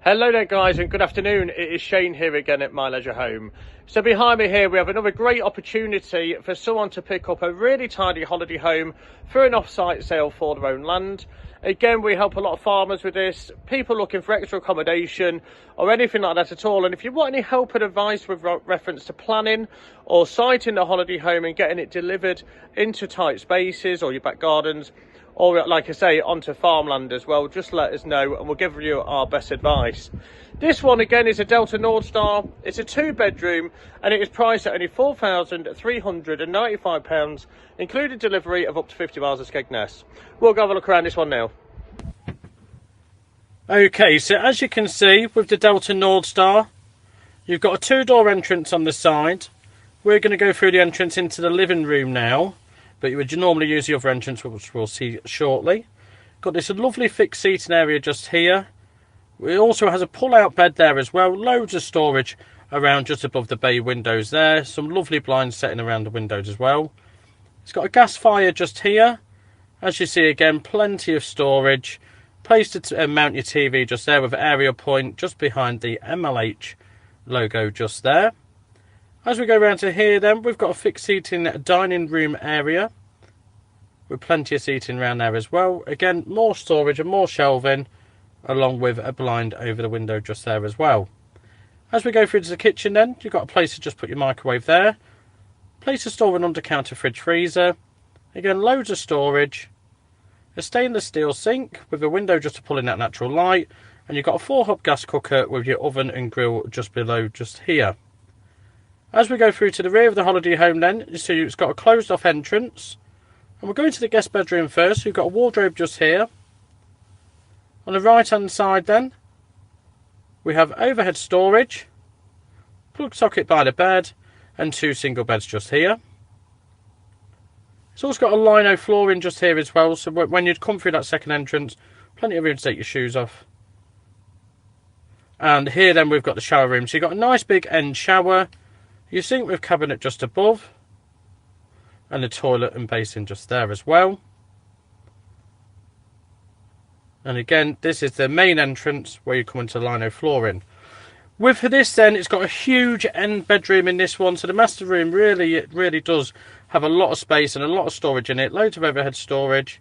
Hello there guys, and good afternoon. It is Shane here again at My Leisure Home. So behind me here we have another great opportunity for someone to pick up a really tidy holiday home for an off-site sale for their own land. Again, we help a lot of farmers with this, people looking for extra accommodation or anything like that at all. And if you want any help and advice with reference to planning or siting the holiday home and getting it delivered into tight spaces or your back gardens, or like I say, onto farmland as well, just let us know and we'll give you our best advice. This one again is a Delta Nordstar. It's a 2-bedroom and it is priced at only £4,395, including delivery of up to 50 miles of Skegness. We'll go have a look around this one now. Okay, so as you can see with the Delta Nordstar, you've got a 2-door entrance on the side. We're going to go through the entrance into the living room now, but you would normally use the other entrance, which we'll see shortly. Got this lovely fixed seating area just here. It also has a pull-out bed there as well. Loads of storage around just above the bay windows there. Some lovely blinds setting around the windows as well. It's got a gas fire just here. As you see again, plenty of storage. Place to mount your TV just there with an area point just behind the MLH logo just there. As we go around to here then, we've got a fixed seating dining room area with plenty of seating around there as well. Again, more storage and more shelving, along with a blind over the window just there as well. As we go through to the kitchen then, you've got a place to just put your microwave there. Place to store an under-counter fridge freezer. Again, loads of storage. A stainless steel sink with a window just to pull in that natural light. And you've got a 4-hob gas cooker with your oven and grill just below just here. As we go through to the rear of the holiday home then, you see it's got a closed off entrance. And we're going to the guest bedroom first. We've got a wardrobe just here. On the right hand side then, we have overhead storage, plug socket by the bed, and 2 single beds just here. It's also got a lino flooring just here as well, so when you'd come through that second entrance, plenty of room to take your shoes off. And here then we've got the shower room. So you've got a nice big end shower, your sink with cabinet just above, and the toilet and basin just there as well. And again, this is the main entrance where you come into lino flooring. With this then, it's got a huge end bedroom in this one. So the master room really does have a lot of space and a lot of storage in it. Loads of overhead storage.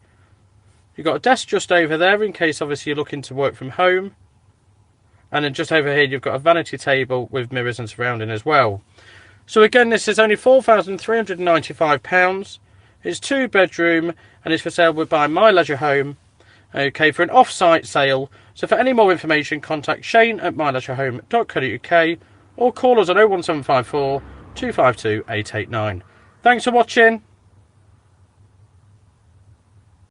You've got a desk just over there in case obviously you're looking to work from home. And then just over here, you've got a vanity table with mirrors and surrounding as well. So again, this is only £4,395. It's 2-bedroom and it's for sale by My Leisure Home. Okay, for an off-site sale. So for any more information, contact Shane at myleisureHome.co.uk or call us on 01754 252 889. Thanks for watching.